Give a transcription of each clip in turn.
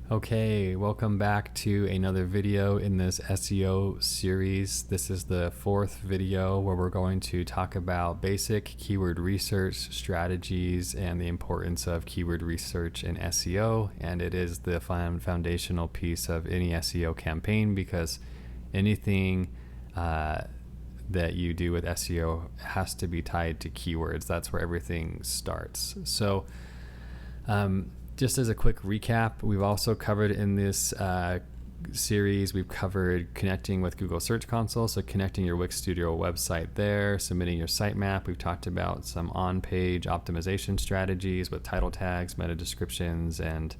Okay, welcome back to another video in this SEO series. This is the fourth video where we're going to talk about basic keyword research strategies and the importance of keyword research in SEO. And it is the foundational piece of any SEO campaign because anything that you do with SEO has to be tied to keywords. That's where everything starts. So, just as a quick recap, we've also covered in this series, we've covered connecting with Google Search Console, so connecting your Wix Studio website there, submitting your sitemap. We've talked about some on-page optimization strategies with title tags, meta descriptions, and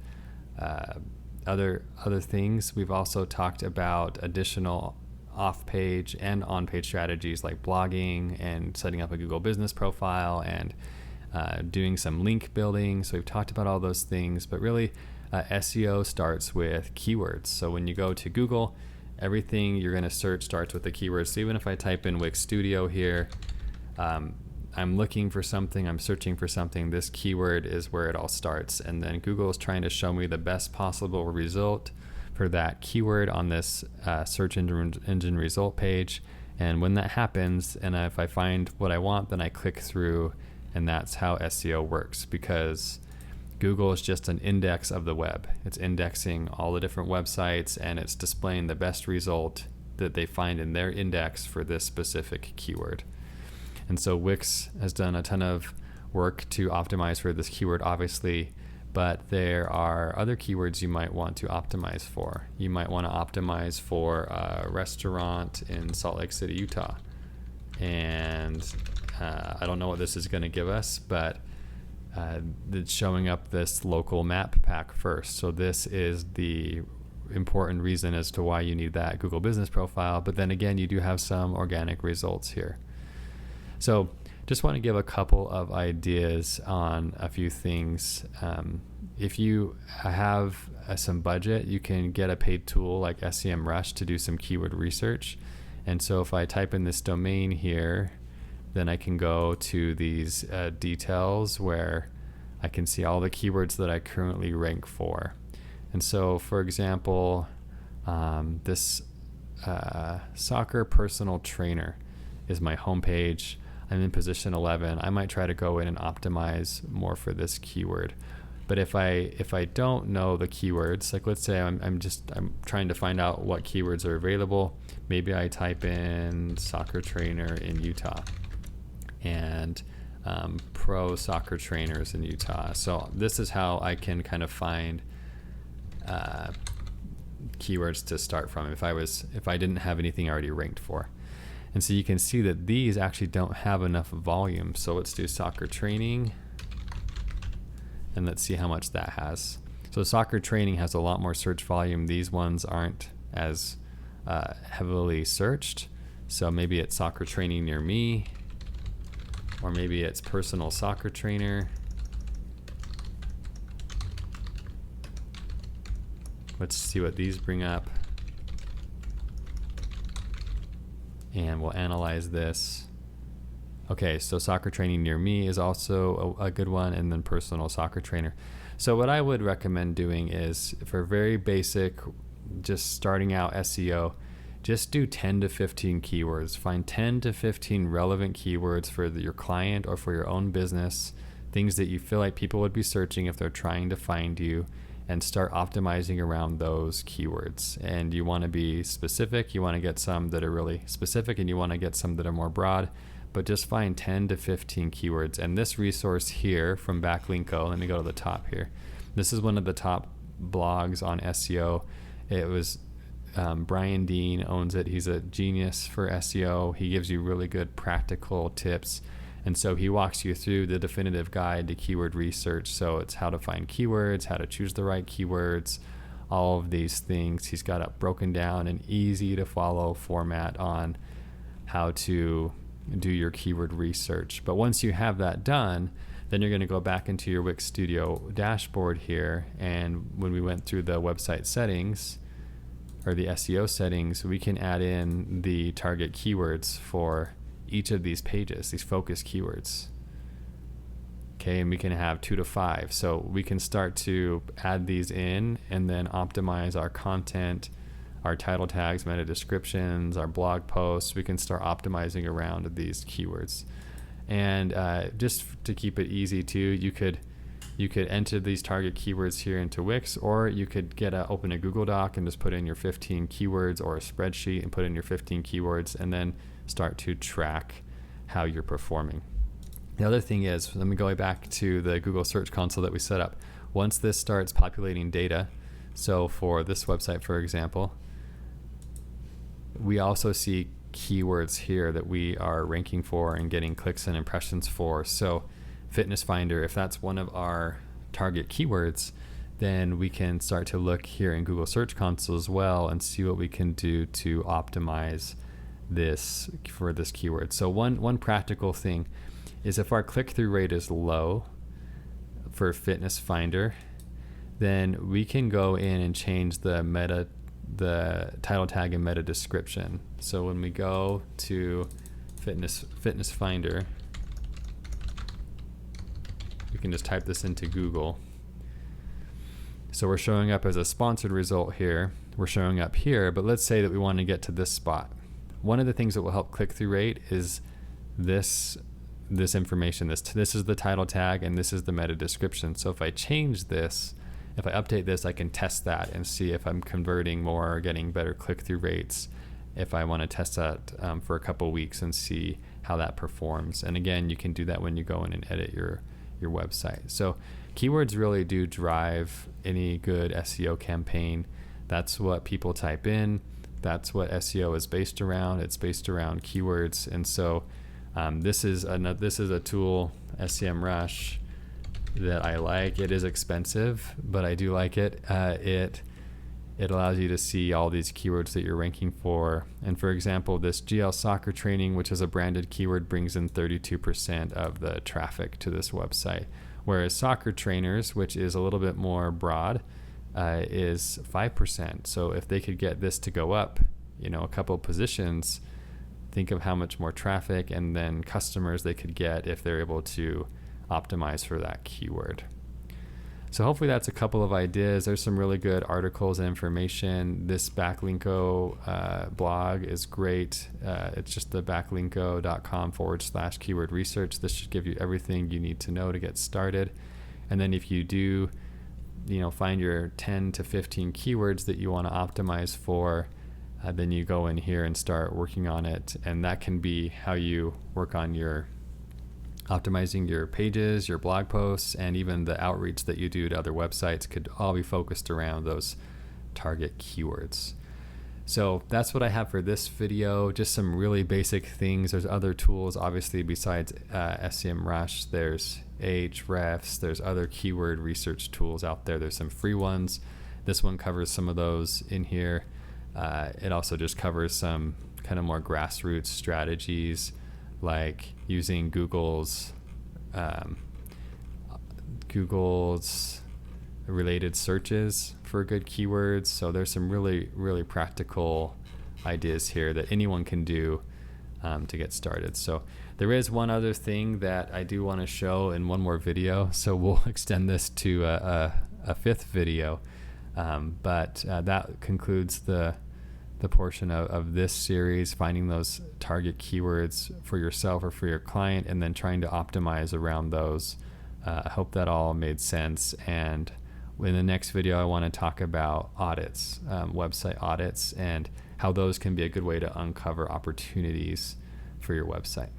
other things. We've also talked about additional off-page and on-page strategies like blogging and setting up a Google business profile and doing some link building. So we've talked about all those things, but really SEO starts with keywords. So when you go to Google, everything you're going to search starts with the keywords. So even if I type in Wix Studio here, I'm looking for something, I'm searching for something, this keyword is where it all starts. And then Google is trying to show me the best possible result for that keyword on this search engine result page. And when that happens, and if I find what I want, then I click through. And that's how SEO works, because Google is just an index of the web. It's indexing all the different websites and it's displaying the best result that they find in their index for this specific keyword. And so Wix has done a ton of work to optimize for this keyword, obviously, but there are other keywords you might want to optimize for. You might want to optimize for a restaurant in Salt Lake City, Utah. And I don't know what this is going to give us, but it's showing up this local map pack first. So this is the important reason as to why you need that Google business profile. But then again, you do have some organic results here. So just want to give a couple of ideas on a few things. If you have some budget, you can get a paid tool like SEMrush to do some keyword research. And so if I type in this domain here, then I can go to these details where I can see all the keywords that I currently rank for. And so, for example, this soccer personal trainer is my homepage. I'm in position 11. I might try to go in and optimize more for this keyword. But if I don't know the keywords, like let's say I'm trying to find out what keywords are available. Maybe I type in soccer trainer in Utah and pro soccer trainers in Utah. So this is how I can kind of find keywords to start from if I didn't have anything already ranked for. And so you can see that these actually don't have enough volume. So let's do soccer training and let's see how much that has. So soccer training has a lot more search volume. These ones aren't as heavily searched. So maybe it's soccer training near me, or maybe it's personal soccer trainer. Let's see what these bring up. And we'll analyze this. Okay, so soccer training near me is also a good one, and then personal soccer trainer. So what I would recommend doing is, for very basic, just starting out SEO, just do 10 to 15 keywords. Find 10 to 15 relevant keywords for your client or for your own business, things that you feel like people would be searching if they're trying to find you, and start optimizing around those keywords. And you want to be specific. You want to get some that are really specific, and you want to get some that are more broad. But just find 10 to 15 keywords. And this resource here from Backlinko, let me go to the top here. This is one of the top blogs on SEO. It was Brian Dean owns it. He's a genius for SEO. He gives you really good practical tips. And so he walks you through the definitive guide to keyword research. So it's how to find keywords, how to choose the right keywords, all of these things. He's got it broken down in easy to follow format on how to do your keyword research. But once you have that done, then you're going to go back into your Wix Studio dashboard here. And when we went through the website settings, or the SEO settings, we can add in the target keywords for each of these pages, these focus keywords. Okay, and we can have 2 to 5. So we can start to add these in and then optimize our content, our title tags, meta descriptions, our blog posts. We can start optimizing around these keywords. And just to keep it easy too, you could enter these target keywords here into Wix, or you could open a Google Doc and just put in your 15 keywords, or a spreadsheet and put in your 15 keywords, and then start to track how you're performing. The other thing is, let me go back to the Google Search Console that we set up. Once this starts populating data, so for this website, for example, we also see keywords here that we are ranking for and getting clicks and impressions for. So Fitness Finder, if that's one of our target keywords, then we can start to look here in Google Search Console as well and see what we can do to optimize this for this keyword. So one practical thing is, if our click-through rate is low for Fitness Finder, then we can go in and change the title tag and meta description. So when we go to Fitness Finder, we can just type this into Google. So we're showing up as a sponsored result here. We're showing up here, but let's say that we want to get to this spot. One of the things that will help click-through rate is this information. This is the title tag and this is the meta description. So if I change this, if I update this, I can test that and see if I'm converting more or getting better click-through rates. If I want to test that for a couple weeks and see how that performs. And again, you can do that when you go in and edit your website. So keywords really do drive any good SEO campaign. That's what people type in. That's what SEO is based around. It's based around keywords. And so this is a tool, SEMrush, that I like. It is expensive, but I do like it. It allows you to see all these keywords that you're ranking for. And for example, this GL soccer training, which is a branded keyword, brings in 32% of the traffic to this website. Whereas soccer trainers, which is a little bit more broad, is 5%. So if they could get this to go up, a couple of positions, think of how much more traffic and then customers they could get if they're able to optimize for that keyword. So hopefully that's a couple of ideas. There's some really good articles and information. This backlinko blog is great. It's just the backlinko.com/keyword research. This should give you everything you need to know to get started. And then if you do, find your 10 to 15 keywords that you want to optimize for, then you go in here and start working on it. And that can be how you work on optimizing your pages, your blog posts, and even the outreach that you do to other websites could all be focused around those target keywords. So that's what I have for this video, just some really basic things. There's other tools, obviously, besides SEMrush. There's Ahrefs, there's other keyword research tools out there. There's some free ones. This one covers some of those in here. It also just covers some kind of more grassroots strategies, like using Google's related searches for good keywords. So there's some really, really practical ideas here that anyone can do to get started. So there is one other thing that I do want to show in one more video. So we'll extend this to a fifth video. But that concludes the portion of this series, finding those target keywords for yourself or for your client, and then trying to optimize around those. I hope that all made sense. And in the next video, I want to talk about audits, website audits, and how those can be a good way to uncover opportunities for your website.